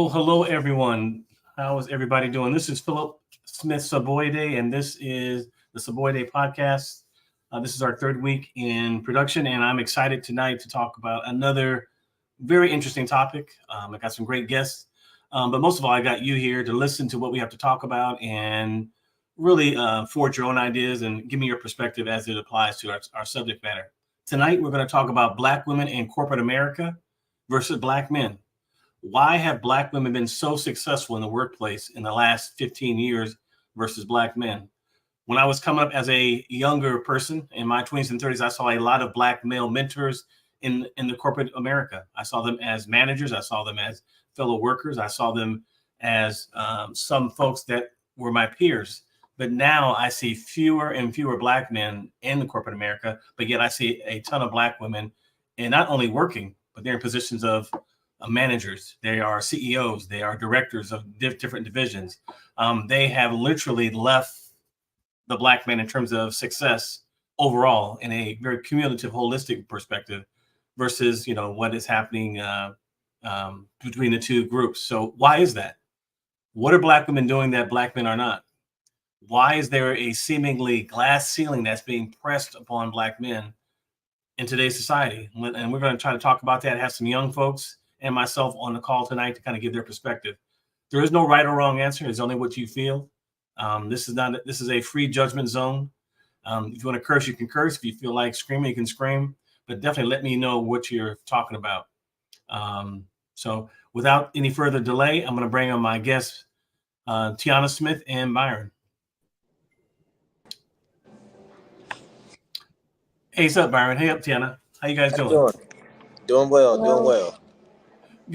Hello, everyone. How is everybody doing? This is Philip Soboyede, and this is the Soboyede podcast. This is our third week in production, and I'm excited tonight to talk about another very interesting topic. I got some great guests, but most of all, I got you here to listen to what we have to talk about and really forge your own ideas and give me your perspective as it applies to our subject matter. Tonight, we're going to talk about Black women in corporate America versus Black men. Why have Black women been so successful in the workplace in the last 15 years versus Black men? When I was coming up as a younger person in my 20s and 30s, I saw a lot of Black male mentors in the corporate America. I saw them as managers. I saw them as fellow workers. I saw them as some folks that were my peers. But now I see fewer and fewer Black men in the corporate America, but yet I see a ton of Black women, and not only working, but they're in positions of managers. They are CEOs. They are directors of different divisions. They have literally left the Black man in terms of success overall in a very cumulative, holistic perspective versus, what is happening between the two groups. So why is that? What are Black women doing that Black men are not? Why is there a seemingly glass ceiling that's being pressed upon Black men in today's society? And we're going to try to talk about that, have some young folks and myself on the call tonight to kind of give their perspective. There is no right or wrong answer. It's only what you feel. This is a free judgment zone. If you want to curse, you can curse. If you feel like screaming, you can scream, but definitely let me know what you're talking about. So without any further delay, I'm going to bring on my guests, Tiana Smith and Byron. Hey, what's up, Byron? Hey up, Tiana. How you guys doing? Doing well.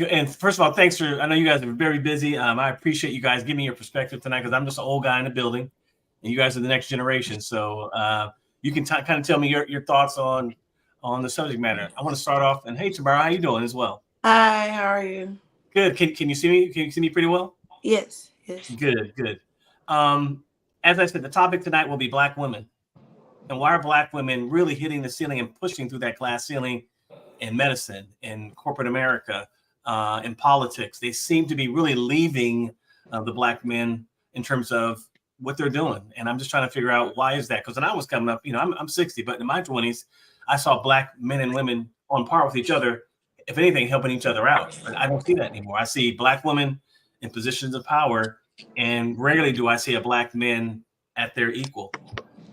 And first of all, thanks for, I know you guys are very busy. I appreciate you guys giving me your perspective tonight because I'm just an old guy in the building and you guys are the next generation. So you can kind of tell me your thoughts on the subject matter. I want to start off, and hey, Tamara, how you doing as well? Hi, how are you? Good. Can you see me? Can you see me pretty well? Yes. Good. As I said, the topic tonight will be Black women. And why are Black women really hitting the ceiling and pushing through that glass ceiling in medicine, in corporate America, in politics. They seem to be really leaving the Black men in terms of what they're doing. And I'm just trying to figure out why is that? Because when I was coming up, I'm 60, but in my 20s, I saw Black men and women on par with each other, if anything, helping each other out. But I don't see that anymore. I see Black women in positions of power, and rarely do I see a Black man at their equal.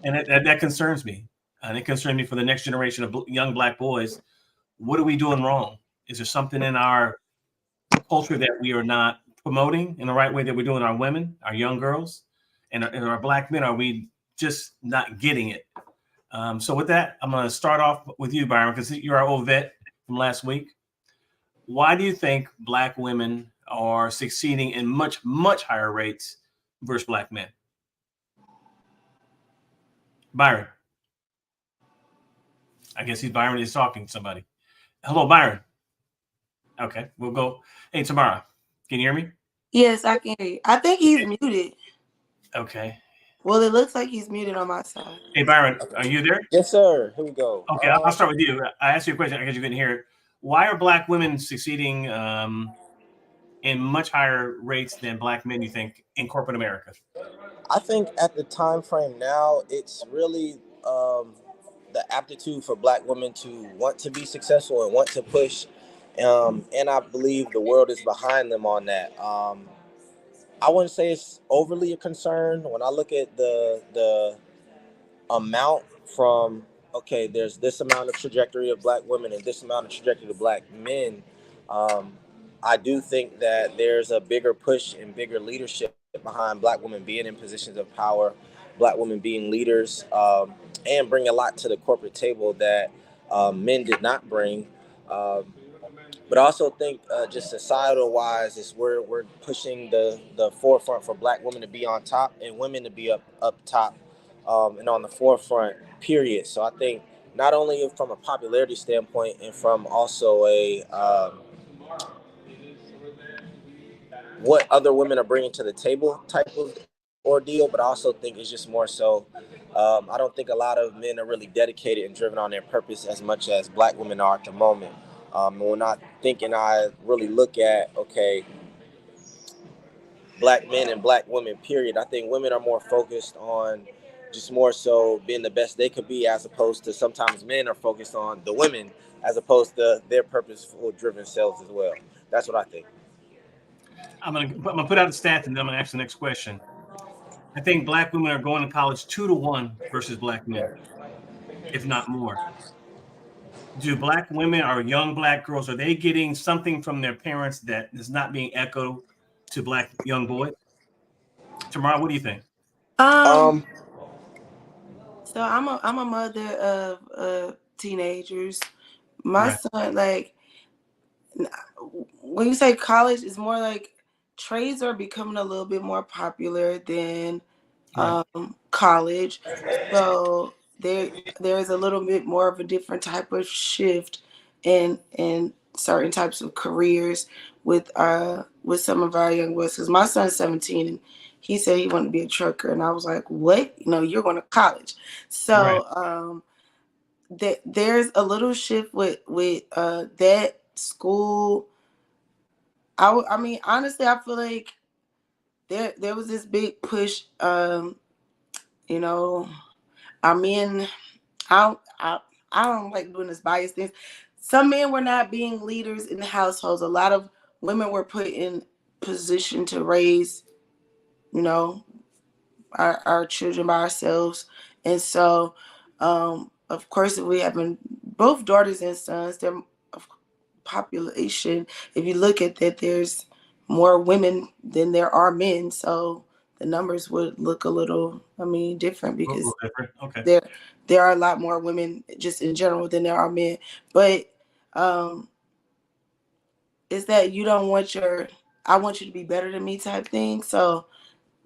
And that concerns me. And it concerns me for the next generation of young Black boys. What are we doing wrong? Is there something in our culture that we are not promoting in the right way that we're doing our women, our young girls, and our Black men? Are we just not getting it? So with that, I'm going to start off with you, Byron, because you're our old vet from last week. Why do you think Black women are succeeding in much, much higher rates versus Black men? Byron. I guess Byron is talking to somebody. Hello, Byron. Okay, we'll go. Hey, Tamara, can you hear me? Yes, I can hear you. I think he's muted. Okay. Well, it looks like he's muted on my side. Hey, Byron, are you there? Yes, sir. Here we go. Okay, I'll start with you. I asked you a question because you couldn't hear it. Why are Black women succeeding in much higher rates than Black men, you think, in corporate America? I think at the time frame now, it's really the aptitude for Black women to want to be successful and want to push. And I believe the world is behind them on that. I wouldn't say it's overly a concern. When I look at the amount from, okay, there's this amount of trajectory of Black women and this amount of trajectory of Black men, I do think that there's a bigger push and bigger leadership behind Black women being in positions of power, Black women being leaders, and bring a lot to the corporate table that men did not bring. But I also think just societal wise, is we're pushing the forefront for Black women to be on top and women to be up top and on the forefront, period. So I think not only from a popularity standpoint and from also a what other women are bringing to the table type of ordeal, but I also think it's just more so. I don't think a lot of men are really dedicated and driven on their purpose as much as Black women are at the moment. And when I think and I really look at, okay, Black men and Black women, period, I think women are more focused on just more so being the best they could be, as opposed to sometimes men are focused on the women as opposed to their purposeful driven selves as well. That's what I think. I'm gonna put out a stat and then I'm gonna ask the next question. I think Black women are going to college 2-1 versus Black men, if not more. Do Black women or young Black girls, are they getting something from their parents that is not being echoed to Black young boys? Tamara, what do you think? So I'm a mother of teenagers. My son, like, when you say college, it's more like trades are becoming a little bit more popular than college. So there's a little bit more of a different type of shift in certain types of careers with some of our young boys. Because my son's 17 and he said he wanted to be a trucker, and I was like, "What? You're going to college." So there's a little shift with that school. I mean, honestly, I feel like there was this big push. I mean, I don't like doing this bias things. Some men were not being leaders in the households. A lot of women were put in position to raise, our children by ourselves. And so, of course, if we have both daughters and sons, their population, if you look at that, there's more women than there are men. So the numbers would look a little, different because there are a lot more women just in general than there are men. But it's that you don't want I want you to be better than me type thing. So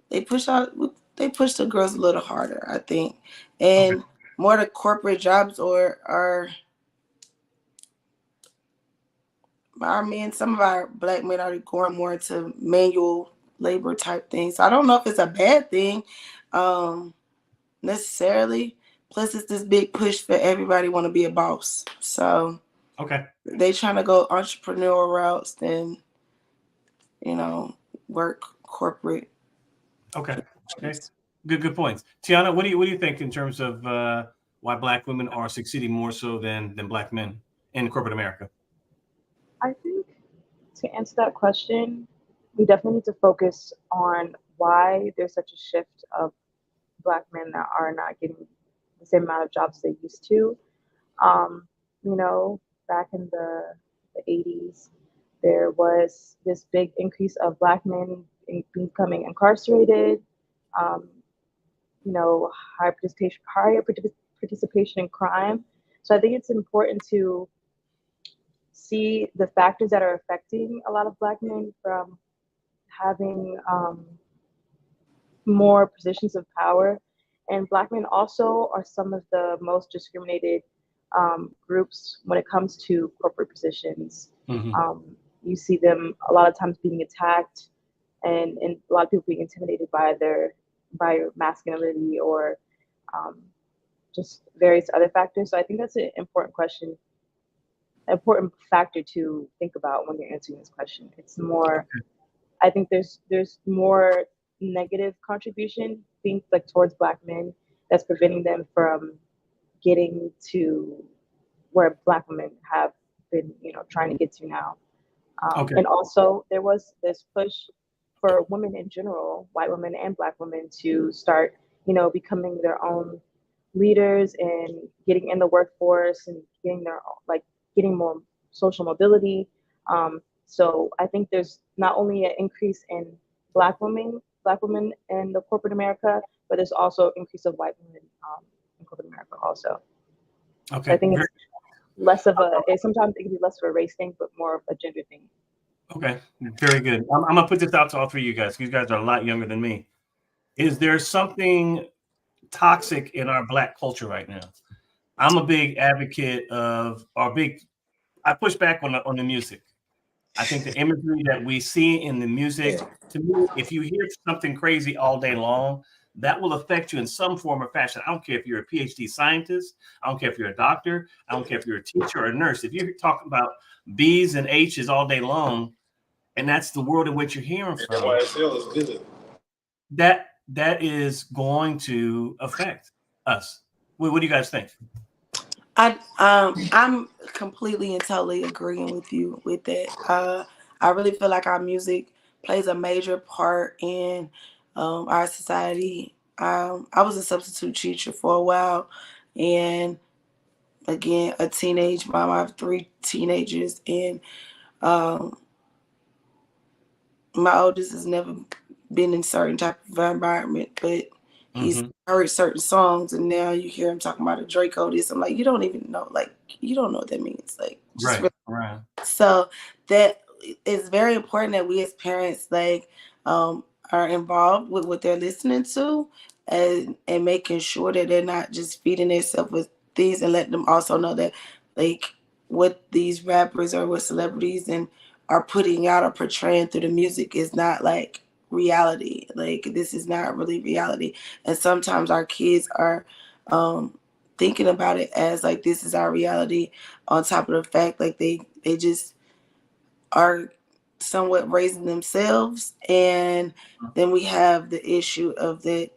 they push the girls a little harder, I think. And more the corporate jobs are our men, some of our Black men are going more into manual labor type things. So I don't know if it's a bad thing necessarily. Plus, it's this big push for everybody want to be a boss. So Okay. They trying to go entrepreneurial routes than, work corporate. Okay. Okay. Good points. Tiana, what do you think in terms of why Black women are succeeding more so than Black men in corporate America? I think to answer that question, we definitely need to focus on why there's such a shift of Black men that are not getting the same amount of jobs they used to. Um, Back in the 80s, there was this big increase of Black men becoming incarcerated, um, higher participation in crime. So I think it's important to see the factors that are affecting a lot of Black men from having more positions of power. And Black men also are some of the most discriminated groups when it comes to corporate positions. Mm-hmm. You see them a lot of times being attacked, and a lot of people being intimidated by their masculinity or just various other factors. So I think that's an important question, an important factor to think about when you're answering this question. It's more, I think there's more negative contribution being like towards Black men that's preventing them from getting to where Black women have been, trying to get to now. Okay. And also, there was this push for women in general, white women and Black women, to start, becoming their own leaders and getting in the workforce and getting more social mobility. So I think there's not only an increase in Black women in the corporate America, but there's also an increase of white women in corporate America also. Okay. So I think it's less of sometimes it can be less of a race thing, but more of a gender thing. Okay, very good. I'm gonna put this out to all three of you guys. You guys are a lot younger than me. Is there something toxic in our Black culture right now? I'm a big advocate of, I push back on the music. I think the imagery that we see in the music, to me, if you hear something crazy all day long, that will affect you in some form or fashion. I don't care if you're a PhD scientist. I don't care if you're a doctor. I don't care if you're a teacher or a nurse. If you're talking about B's and H's all day long, and that's the world in which you're hearing from, that is going to affect us. What do you guys think? I'm completely and totally agreeing with you with that. I really feel like our music plays a major part in our society. I was a substitute teacher for a while, and again, a teenage mom. I have 3 teenagers, and my oldest has never been in certain type of environment, but he's heard certain songs, and now you hear him talking about a Draco this. I'm like, you don't even know, like, you don't know what that means, like, just right. So that is very important that we as parents are involved with what they're listening to, and making sure that they're not just feeding themselves with things, and let them also know that like what these rappers or what celebrities and are putting out or portraying through the music is not like reality. Like, this is not really reality. And sometimes our kids are thinking about it as like this is our reality, on top of the fact like they just are somewhat raising themselves. And then we have the issue of the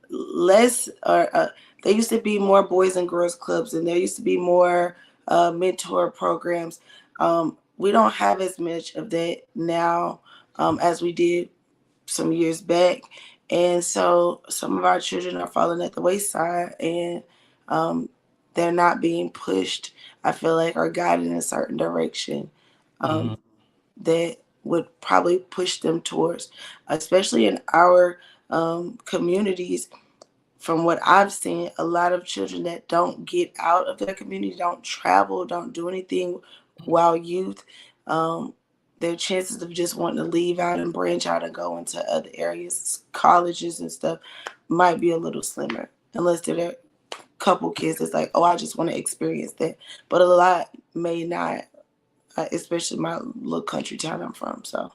less or there used to be more boys and girls clubs, and there used to be more mentor programs. We don't have as much of that now as we did some years back. And so some of our children are falling at the wayside, and they're not being pushed, I feel like, or guided in a certain direction that would probably push them towards, especially in our communities. From what I've seen, a lot of children that don't get out of their community, don't travel, don't do anything while youth, their chances of just wanting to leave out and branch out and go into other areas, colleges and stuff, might be a little slimmer, unless they're a couple kids that's like, oh, I just want to experience that. But a lot may not, especially my little country town I'm from. So.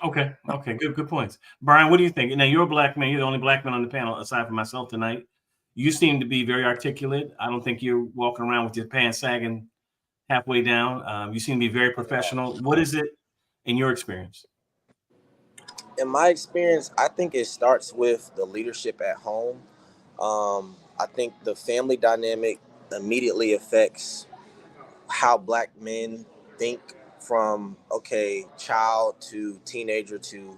Okay, good points. Brian, what do you think? Now, you're a Black man. You're the only Black man on the panel aside from myself tonight. You seem to be very articulate. I don't think you're walking around with your pants sagging halfway down. You seem to be very professional. What is it in your experience? In my experience, I think it starts with the leadership at home. I think the family dynamic immediately affects how black men think, from okay, child to teenager to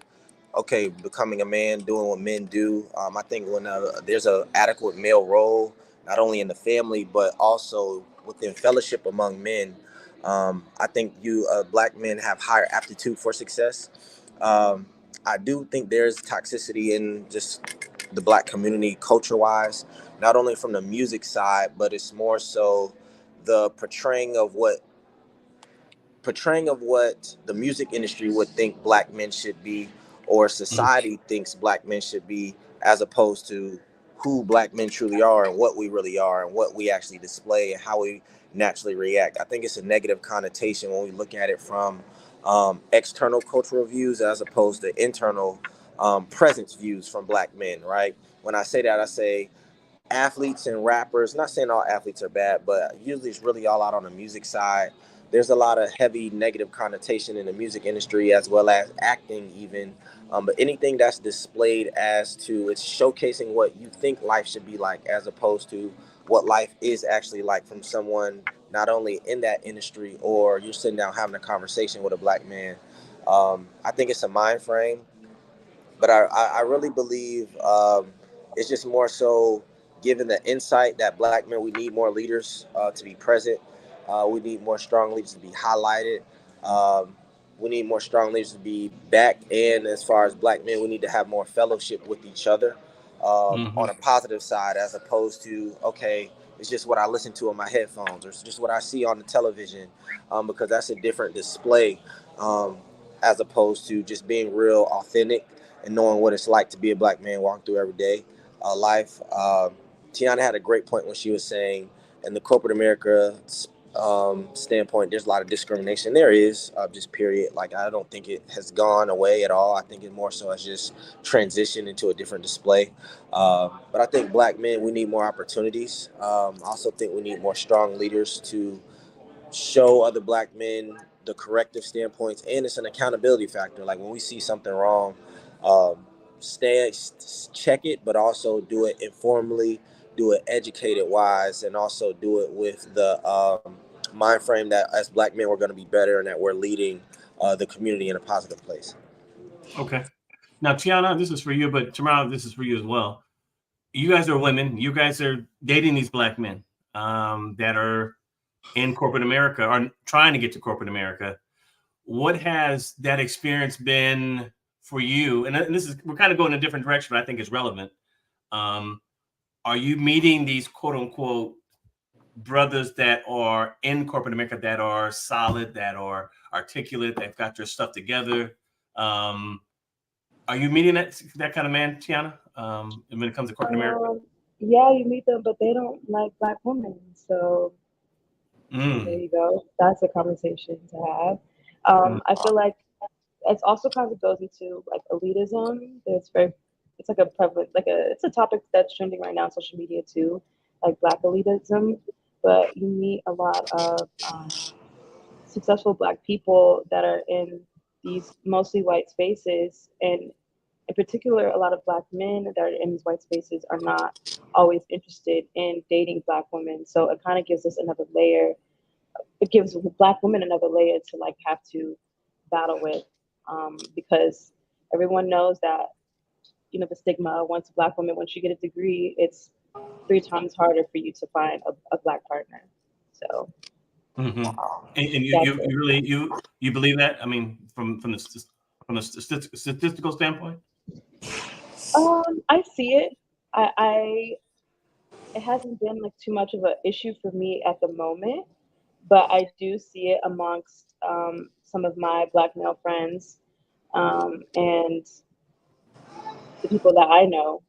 okay, becoming a man, doing what men do. I think when there's a adequate male role, not only in the family but also within fellowship among men, I think you black men have higher aptitude for success. Um, I do think there's toxicity in just the black community culture wise, not only from the music side, but it's more so the portraying of what the music industry would think black men should be, or society thinks black men should be, as opposed to who black men truly are and what we really are and what we actually display and how we naturally react. I think it's a negative connotation when we look at it from external cultural views as opposed to internal presence views from black men, right? When I say that, I say athletes and rappers, not saying all athletes are bad, but usually it's really all out on the music side. There's a lot of heavy negative connotation in the music industry as well as acting even. But anything that's displayed as to it's showcasing what you think life should be like as opposed to what life is actually like from someone not only in that industry or you're sitting down having a conversation with a black man. I think it's a mind frame, but I really believe it's just more so given the insight that black men, we need more leaders to be present. We need more strong leaders to be highlighted. Um, we need more strong leaders to be back. And as far as black men, we need to have more fellowship with each other on a positive side, as opposed to, okay, it's just what I listen to on my headphones or it's just what I see on the television, because that's a different display, as opposed to just being real authentic and knowing what it's like to be a black man walking through everyday life. Tiana had a great point when she was saying, in the corporate America standpoint, there's a lot of discrimination. There is, just period. Like, I don't think it has gone away at all. I think it more so has just transitioned into a different display. But I think black men, we need more opportunities. I also think we need more strong leaders to show other black men the corrective standpoints, and it's an accountability factor. Like when we see something wrong, um, check it, but also do it informally, do it educated wise, and also do it with the mind frame that as black men we're going to be better and that we're leading the community in a positive place. Okay. Now, Tiana, this is for you, but Tamara, this is for you as well. You guys are women. You guys are dating these black men that are in corporate America or trying to get to corporate America. What has that experience been for you? And this is, we're kind of going in a different direction, but I think it's relevant. Are you meeting these quote unquote brothers that are in corporate America that are solid, that are articulate, they've got their stuff together? Are you meeting that kind of man, Tiana, when it comes to corporate America? Yeah, you meet them, but they don't like black women. So there you go. That's a conversation to have. I feel like it's also kind of goes into like elitism. It's like a prevalent, it's a topic that's trending right now on social media too, like black elitism. But you meet a lot of successful black people that are in these mostly white spaces, and in particular, a lot of black men that are in these white spaces are not always interested in dating black women. So it kind of gives us another layer. It gives black women another layer to like have to battle with, because everyone knows that, you know, the stigma, once a black woman, once you get a degree, it's 3 times harder for you to find a black partner. So and that's you it. really you believe that? I mean, from the statistical standpoint. I see it. I it hasn't been like too much of an issue for me at the moment, but I do see it amongst some of my black male friends, and the people that I know.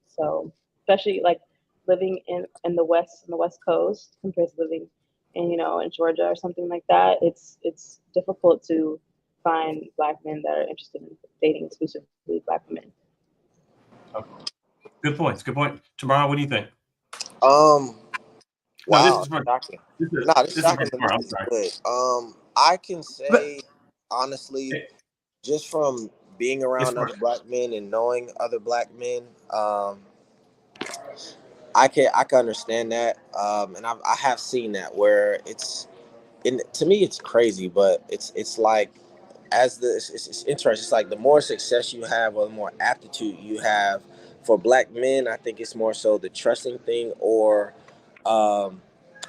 So especially like living in the West Coast compared to living in, you know, in Georgia or something like that, it's difficult to find black men that are interested in dating exclusively black women. Okay. Good points. Good point. Tamara, what do you think? Um, No, this Wow, is for shocking. this is No, this this is for shocking to me tomorrow. I'm is sorry. good. I can But say honestly, Hey, just from being it's around for other black men and knowing other black men, I can understand that, and I have seen that where and to me it's crazy, but it's like as it's interesting. It's like the more success you have or the more aptitude you have for black men, I think it's more so the trusting thing or um,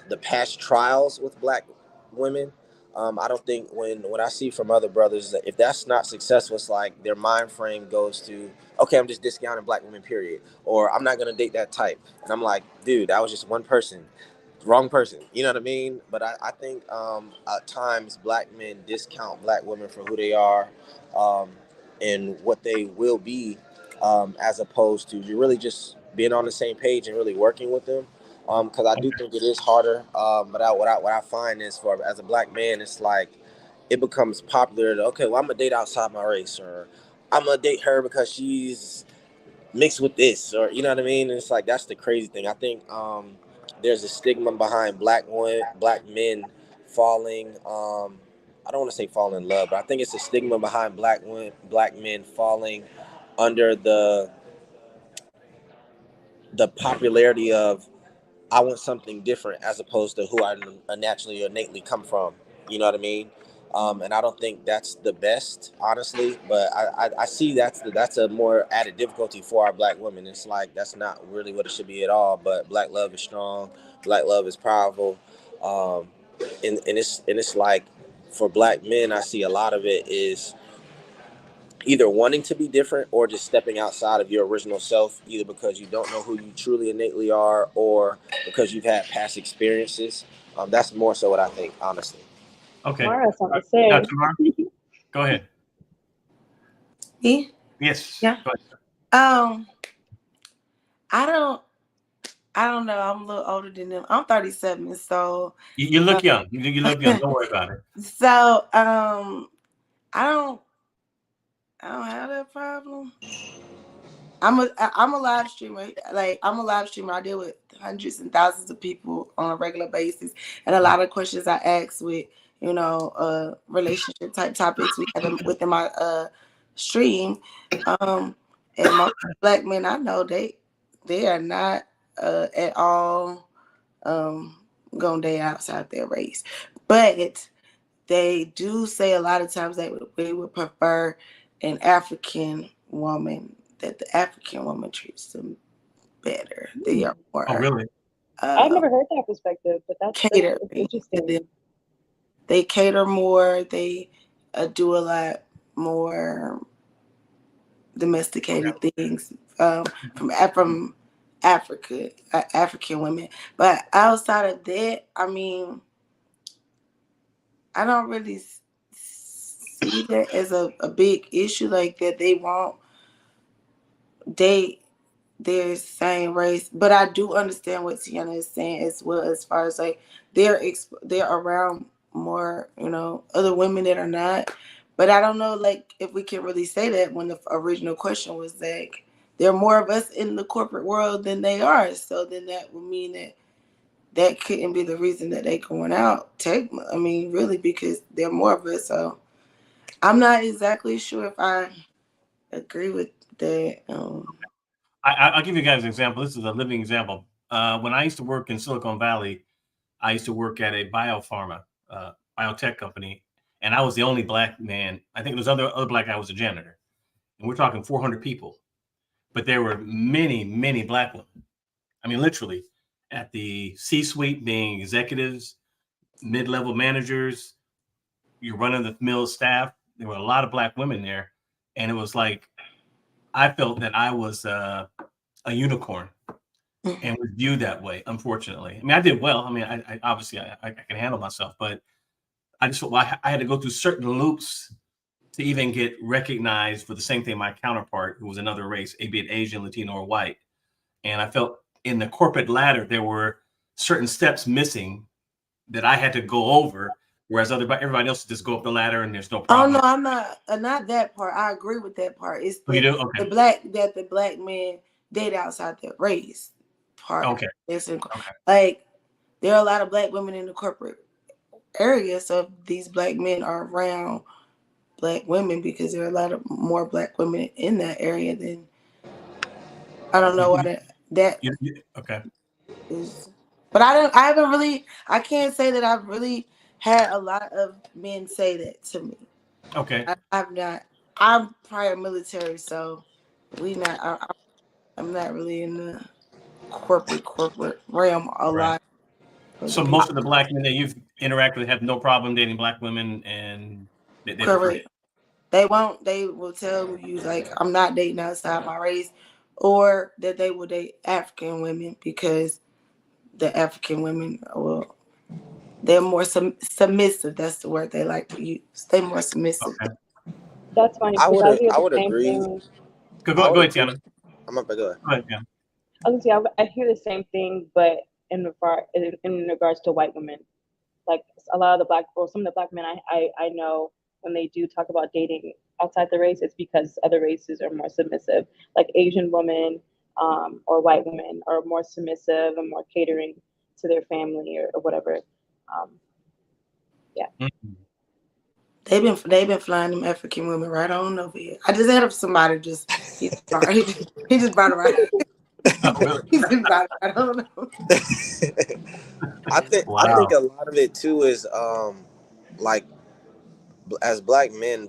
the past trials with black women. I don't think when I see from other brothers that if that's not successful, it's like their mind frame goes to, okay, I'm just discounting black women, period, or I'm not gonna date that type. And I'm like, dude, that was just one person, wrong person. You know what I mean? But I think at times black men discount black women for who they are, um, and what they will be, as opposed to you really just being on the same page and really working with them. Because I do okay. think it is harder. But what I find is for as a black man, it's like it becomes popular. To, okay, well I'm gonna date outside my race, or I'm gonna date her because she's mixed with this, or you know what I mean. And it's like that's the crazy thing. I think there's a stigma behind black men falling. I don't want to say fall in love, but I think it's a stigma behind black men falling under the popularity of I want something different as opposed to who I naturally or innately come from. You know what I mean? And I don't think that's the best, honestly. But I see that's a more added difficulty for our black women. It's like that's not really what it should be at all. But black love is strong. Black love is powerful. Um, and it's like for black men, I see a lot of it is either wanting to be different or just stepping outside of your original self, either because you don't know who you truly innately are or because you've had past experiences. That's more so what I think, honestly. Okay. Mara, something to Now, say. Tamara, go ahead. me, Yes. yeah. Go ahead. Um, I don't. I don't know. I'm a little older than them. I'm 37, so You uh, look young. You look young. Don't worry about it. so I don't I don't have that problem. I'm a live streamer. Like I'm a live streamer. I deal with hundreds and thousands of people on a regular basis, and a lot of questions I ask with relationship type topics we have them within my stream. Um, and most black men I know they are not at all um gonna date outside their race, but they do say a lot of times that they would prefer an African woman, that the African woman treats them better. They are Oh, more really? I've uh, never heard that perspective, but that's catering to interesting. them. They cater more. They do a lot more Okay. domesticated things from Africa, African women. But outside of that, I mean, I don't really see that as a big issue like that. They won't date their same race, but I do understand what Tiana is saying as well, as far as like they're around more, other women that are not. But I don't know, like if we can really say that when the original question was like there are more of us in the corporate world than they are. So then that would mean that couldn't be the reason that they going out. I mean, really, because there are more of us. So I'm not exactly sure if I agree with that. I'll give you guys an example. This is a living example. When I used to work in Silicon Valley, I used to work at a biotech company, and I was the only black man. I think there was other black guy was a janitor, and we're talking 400 people. But there were many, many black women. I mean, literally, at the C-suite, being executives, mid-level managers, you're running the mill staff. There were a lot of black women there, and it was like I felt that I was a unicorn and was viewed that way. Unfortunately, I mean, I did well. I mean, I obviously I can handle myself, but I had to go through certain loops to even get recognized for the same thing my counterpart, who was another race, be it Asian, Latino, or white. And I felt in the corporate ladder there were certain steps missing that I had to go over, whereas everybody else just go up the ladder and there's no Oh no, problem. I'm not that part. I agree with that part. It's Oh, you the do? Okay. the black men date outside their race part. Okay. It's Okay. like there are a lot of Black women in the corporate area, so these Black men are around Black women because there are a lot of more Black women in that area than, I don't know why that Okay. is, but I can't say that I've really had a lot of men say that to me. Okay. I've not. I'm prior military, so I'm not really in the corporate realm a Right. lot. So most of the Black men that you've interacted with have no problem dating Black women, and they prefer Correct. They won't. They will tell you like I'm not dating outside my race, or that they will date African women because the African women, well, they're more submissive. That's the word they like to use. They're more submissive. Okay. That's funny I because would I hear I the would same agree. thing. Go I would ahead, agree. Tiana. I'm up. Go ahead. Go ahead, Tiana. I was gonna say I hear the same thing, but in regards to white women, like a lot of the Black or some of the Black men I know, when they do talk about dating outside the race, it's because other races are more submissive. Like Asian women or white women are more submissive and more catering to their family or whatever. Um, yeah. Mm-hmm. They've been flying them African women right on over here. I just had somebody he just brought it right. Oh, really? He just brought it right. I don't know. I think Wow. a lot of it too is like as black men,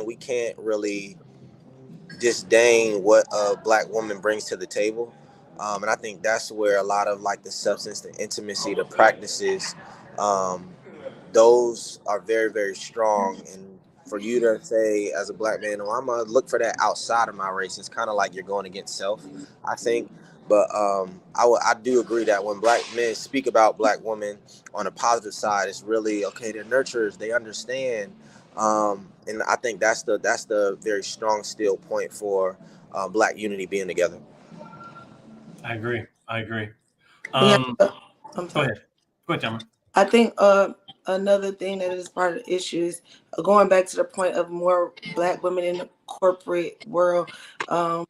we can't really disdain what a Black woman brings to the table. And I think that's where a lot of like the substance, the intimacy, the practices, um, those are very, very strong. And for you to say as a Black man, oh, I'm gonna look for that outside of my race, it's kind of like you're going against self, I think. But I do agree that when Black men speak about Black women on a positive side, it's really okay. They're nurturers. They understand, and I think that's the very strong still point for Black unity being together. I agree. I agree. We have. Um, I'm Go sorry. ahead. Go ahead, Tamara. I think another thing that is part of the issue is going back to the point of more Black women in the corporate world. Um,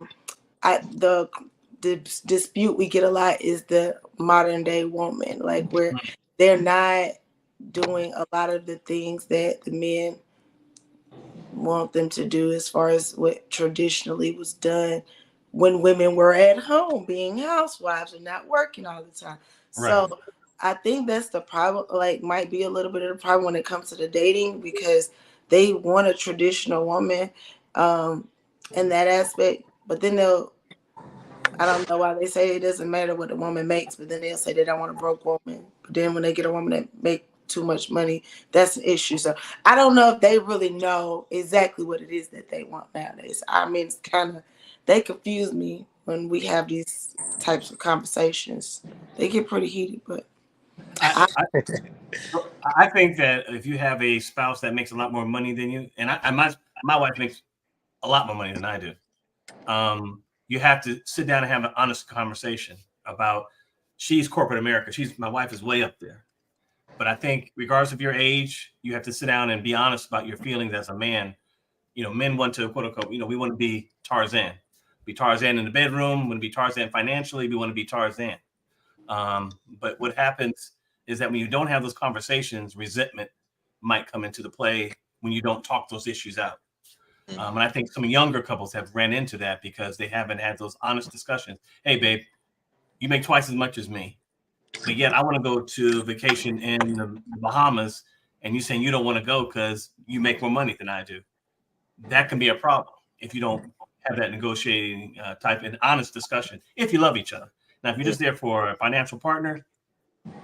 the dispute we get a lot is the modern day woman, like where they're not doing a lot of the things that the men want them to do as far as what traditionally was done when women were at home being housewives and not working all the time. Right. So I think that's the problem, like might be a little bit of the problem when it comes to the dating, because they want a traditional woman in that aspect, but then I don't know why they say it doesn't matter what the woman makes, but then they'll say they don't want a broke woman. But then when they get a woman that make too much money, that's an issue. So I don't know if they really know exactly what it is that they want nowadays. I mean, it's kind of, they confuse me when we have these types of conversations. They get pretty heated, but I, I think that if you have a spouse that makes a lot more money than you, and my wife makes a lot more money than I do, you have to sit down and have an honest conversation about, she's corporate America. My wife is way up there. But I think regardless of your age, you have to sit down and be honest about your feelings as a man. Men want to, quote unquote, we want to be Tarzan. Be Tarzan in the bedroom, we want to be Tarzan financially, we want to be Tarzan. But what happens is that when you don't have those conversations, resentment might come into the play when you don't talk those issues out. And I think some younger couples have ran into that because they haven't had those honest discussions. Hey, babe, you make twice as much as me, but yet I want to go to vacation in the Bahamas, and you saying you don't want to go because you make more money than I do. That can be a problem if you don't have that negotiating type and honest discussion. If you love each other. Now, if you're just there for a financial partner,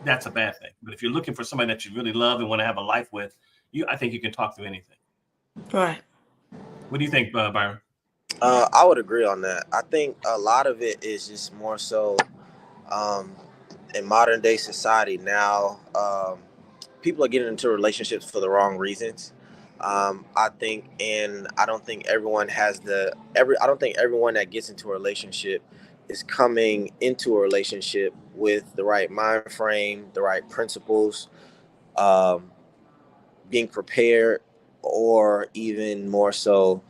that's a bad thing. But if you're looking for somebody that you really love and want to have a life with, I think you can talk through anything. right. What do you think, Byron? I would agree on that. I think a lot of it is just more so um, in modern day society now. People are getting into relationships for the wrong reasons. I think, and I don't think everyone has I don't think everyone that gets into a relationship is coming into a relationship with the right mind frame, the right principles, um, being prepared, or even more so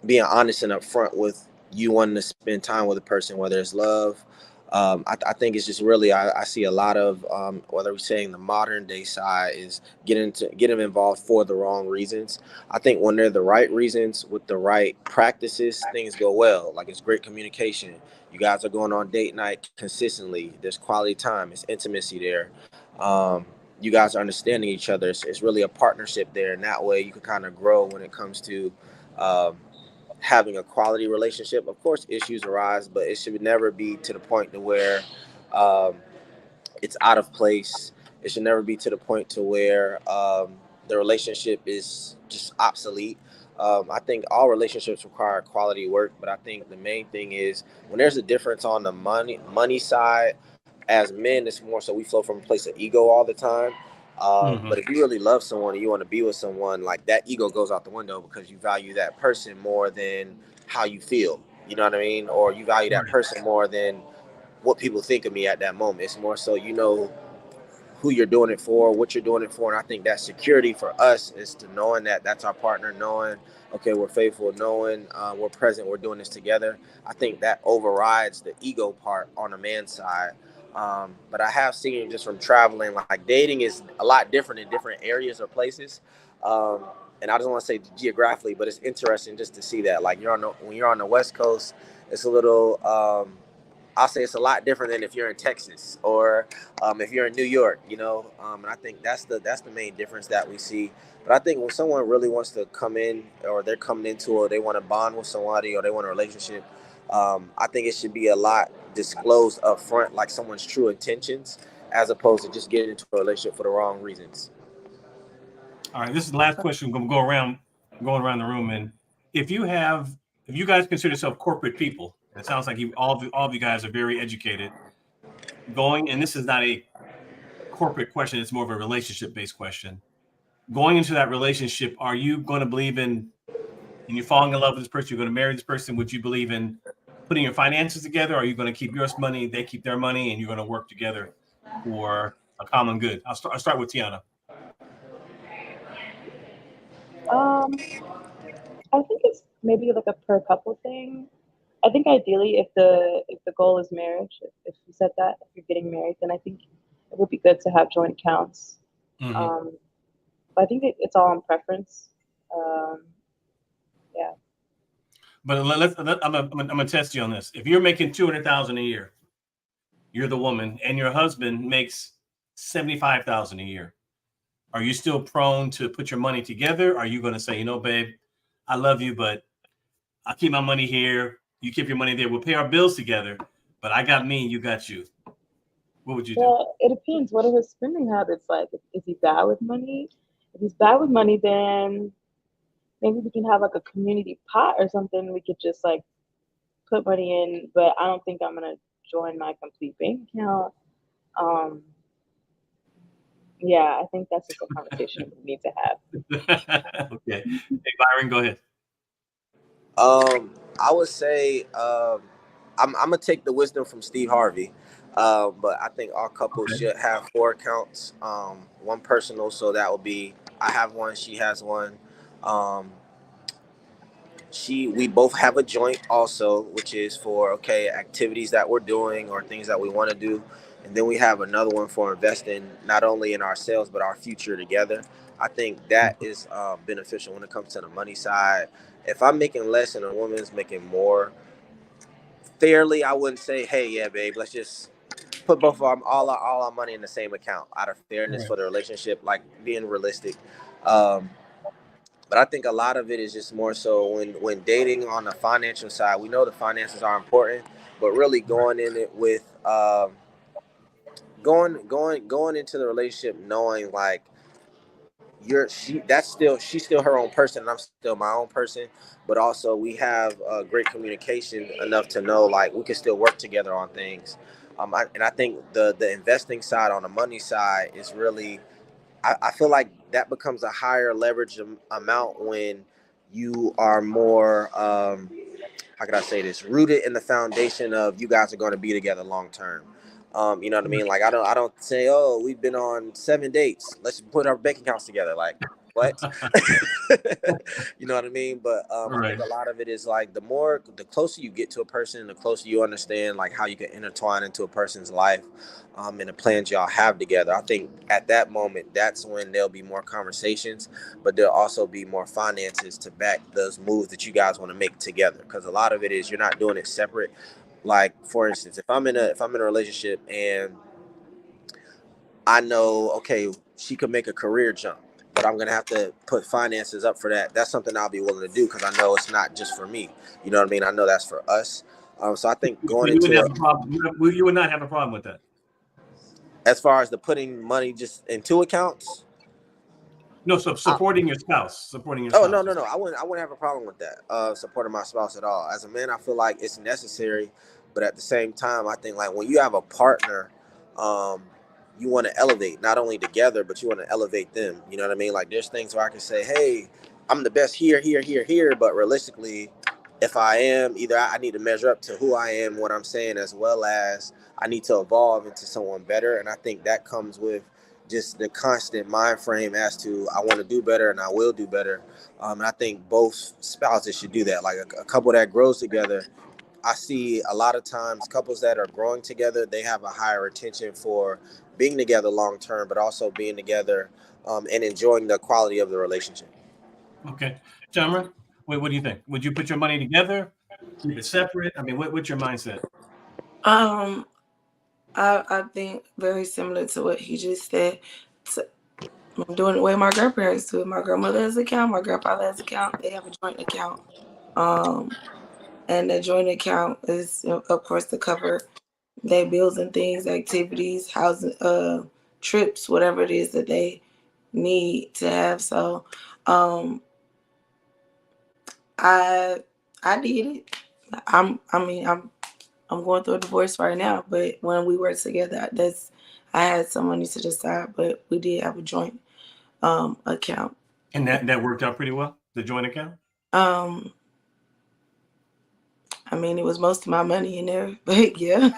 being honest and upfront with you wanting to spend time with a person, whether it's love, I think it's just really I see a lot of whether we're saying the modern day side is getting involved for the wrong reasons. I think when they're the right reasons with the right practices, things go well. Like it's great communication. You guys are going on date night consistently. There's quality time. It's intimacy there. You guys are understanding each other. It's really a partnership there, and that way you can kind of grow when it comes to um, having a quality relationship. Of course, issues arise, but it should never be to the point to where um, it's out of place. It should never be to the point to where the relationship is just obsolete. I think all relationships require quality work, but I think the main thing is when there's a difference on the money side. As men, it's more so we flow from a place of ego all the time. Hmm. But if you really love someone and you want to be with someone, like that ego goes out the window because you value that person more than how you feel. You know what I mean? Or you value that Right. person more than what people think of me at that moment. It's more so you know who you're doing it for, what you're doing it for. And I think that security for us is to knowing that that's our partner, knowing, okay, we're faithful, knowing we're present, we're doing this together. I think that overrides the ego part on a man's side. But I have seen just from traveling, like dating is a lot different in different areas or places. And I don't want to say geographically, but it's interesting just to see that. Like when you're on the West Coast, it's a little I'll say it's a lot different than if you're in Texas or if you're in New York, you know. And I think that's the main difference that we see. But I think when someone really wants to come in, or they're coming into, or they want to bond with somebody, or they want a relationship, I think it should be a lot disclosed up front, like someone's true intentions, as opposed to just getting into a relationship for the wrong reasons. All right, this is the last question. We're going around the room. And if you have, if you guys consider yourself corporate people, and it sounds like all of you guys are very educated. And this is not a corporate question; it's more of a relationship-based question. Going into that relationship, are you going to believe in, and you're falling in love with this person, you're going to marry this person? Would you believe in putting your finances together? Or are you going to keep your money, they keep their money, and you're going to work together for a common good? I'll start with Tiana. Um, I think it's maybe like a per couple thing. I think ideally, if the goal is marriage, if you said that, if you're getting married, then I think it would be good to have joint accounts. Mm-hmm. Um, but I think it's all on preference. Um, yeah. But I'm gonna test you on this. If you're making 200,000 a year, you're the woman, and your husband makes 75,000 a year. Are you still prone to put your money together? Are you going to say, you know, babe, I love you, but I keep my money here. You keep your money there. We'll pay our bills together, but I got me and you got you. What would you do? Well, it depends. What are his spending habits like? Is he bad with money? If he's bad with money, then maybe we can have like a community pot or something. We could just like put money in, but I don't think I'm gonna join my complete bank account. Um, yeah, I think that's just a conversation we need to have. Okay. Hey, Byron, go ahead. I would say I'm gonna take the wisdom from Steve Harvey, but I think all couples Okay. should have four accounts, one personal, so that would be I have one, she has one. Um, we both have a joint also, which is for okay activities that we're doing or things that we want to do, and then we have another one for investing not only in ourselves but our future together. I think that is beneficial when it comes to the money side. If I'm making less and a woman's making more, fairly, I wouldn't say, hey, yeah, babe, let's just put both of all our money in the same account out of fairness Right. for the relationship, like being realistic. Um, but I think a lot of it is just more so when dating on the financial side, we know the finances are important, but really Right. going in it with going into the relationship knowing like she's still her own person and I'm still my own person, but also we have great communication enough to know like we can still work together on things. And I think the investing side on the money side is really I feel like that becomes a higher leverage amount when you are more how can I say this, rooted in the foundation of you guys are going to be together long term. You know what I mean? Like I don't say, oh, we've been on 7 dates, let's put our bank accounts together. Like what? You know what I mean? But I think a lot of it is like the closer you get to a person, the closer you understand like how you can intertwine into a person's life, and the plans y'all have together. I think at that moment, that's when there'll be more conversations, but there'll also be more finances to back those moves that you guys want to make together. Because a lot of it is you're not doing it separate. Like for instance, if I'm in a relationship and I know, okay, she could make a career jump, but I'm gonna have to put finances up for that. That's something I'll be willing to do because I know it's not just for me. You know what I mean? I know that's for us. So I think So going you wouldn't into have a problem. You would not have a problem with that. as far as the putting money just in two accounts. No, so supporting your spouse, Oh no. I wouldn't have a problem with that. Supporting my spouse at all. As a man, I feel like it's necessary, but at the same time, I think like when you have a partner, um, you want to elevate not only together, but you want to elevate them. You know what I mean? Like there's things where I can say, hey, I'm the best here, but realistically, if I am, either I need to measure up to who I am, what I'm saying, as well as I need to evolve into someone better. And I think that comes with just the constant mind frame as to I want to do better and I will do better. And I think both spouses should do that. Like a couple that grows together, I see a lot of times couples that are growing together, they have a higher attention for being together long term, but also being together and enjoying the quality of the relationship. Okay, Jammer, what do you think? Would you put your money together, keep it separate? I mean, what's your mindset? I think very similar to what he just said. I'm doing it the way my grandparents do it. My grandmother has an account, my grandfather has an account. They have a joint account. And the joint account is, of course, to cover their bills and things, activities, housing, trips, whatever it is that they need to have. So, I did it. I'm going through a divorce right now, but when we were together, I had some money to the side, but we did have a joint account. And that worked out pretty well, the joint account? Um, I mean, it was most of my money in there, but yeah.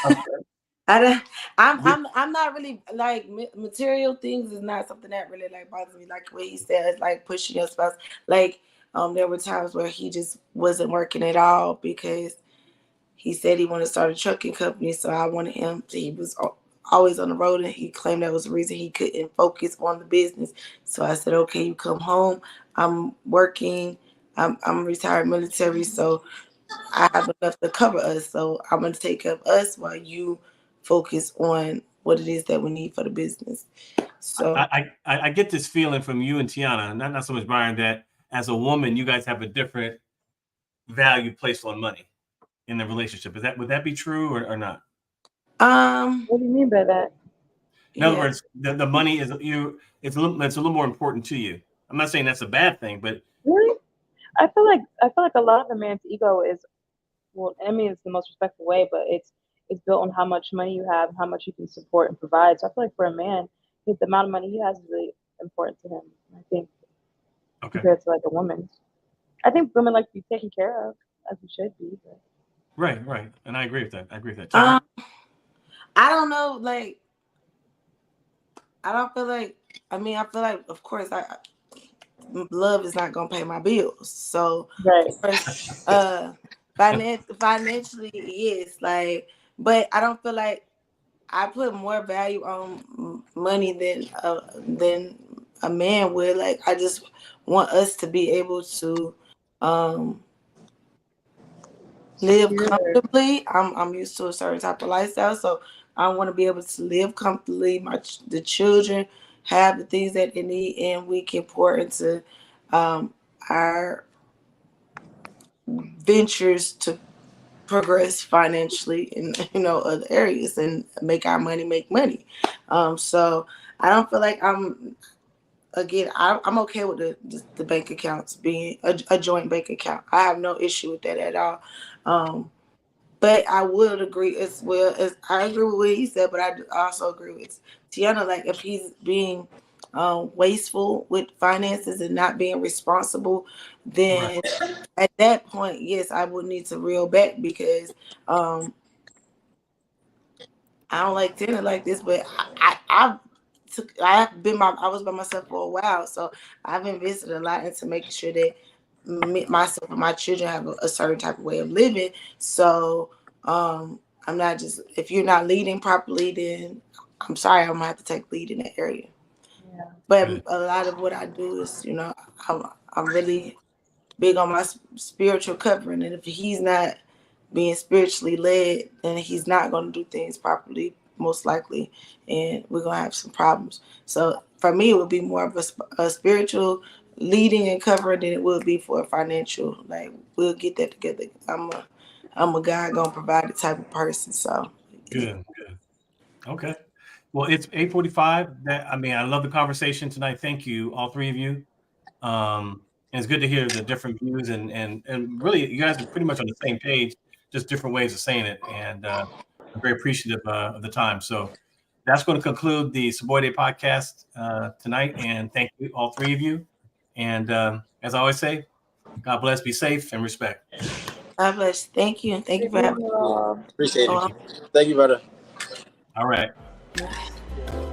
Okay. I'm not really like material things is not something that really like bothers me. Like what he says, like pushing your spouse. Like there were times where he just wasn't working at all because he said he wanted to start a trucking company. So I wanted him to, he was always on the road and he claimed that was the reason he couldn't focus on the business. So I said, okay, you come home. I'm working. I'm retired military. So I have enough to cover us. So I'm going to take care of us while you focus on what it is that we need for the business. So I get this feeling from you and Tiana, not so much Brian, that as a woman, you guys have a different value placed on money in the relationship. Would that be true or not? What do you mean by that? In other words, the money is it's a little more important to you. I'm not saying that's a bad thing, but Really? I feel like a lot of a man's ego is, well, I mean it's the most respectful way, but it's built on how much money you have, how much you can support and provide. So I feel like for a man, the amount of money he has is really important to him. I think okay, compared to like a woman. I think women like to be taken care of, as we should be. But. right, and I agree with that. I don't know, like I don't feel like. I mean, I feel like, of course, love is not gonna pay my bills. So, Right. financially, yes, like, but I don't feel like I put more value on money than a man would. Like, I just want us to be able to live Secure. comfortably. I'm used to a certain type of lifestyle, so I want to be able to live comfortably. The children have the things that they need, and we can pour into our ventures to progress financially in other areas and make our money make money. So I don't feel like I'm okay with the bank accounts being a joint bank account. I have no issue with that at all. But I would agree as well as I agree with what he said, but I also agree with Tiana. Like if he's being wasteful with finances and not being responsible, then at that point, yes, I would need to reel back because I don't like tenant like this. But I was by myself for a while, so I've invested a lot into making sure that myself and my children have a certain type of way of living. So I'm not just, if you're not leading properly, then I'm sorry, I'm gonna have to take lead in that area. Yeah. But a lot of what I do is, I'm really big on my spiritual covering, and if he's not being spiritually led, then he's not going to do things properly, most likely, and we're going to have some problems. So for me, it would be more of a spiritual leading and covering than it would be for a financial. Like, we'll get that together. I'm a guy gonna provide the type of person. So Good. Okay. Well, it's 8:45. I love the conversation tonight. Thank you, all three of you. And it's good to hear the different views, and really, you guys are pretty much on the same page, just different ways of saying it. And I'm very appreciative of the time. So that's going to conclude the Soboyede podcast tonight. And thank you, all three of you. And as I always say, God bless, be safe, and respect. God bless. Thank you. Thank you for having me. Appreciate Oh, it. Thank you, brother. All right. yeah.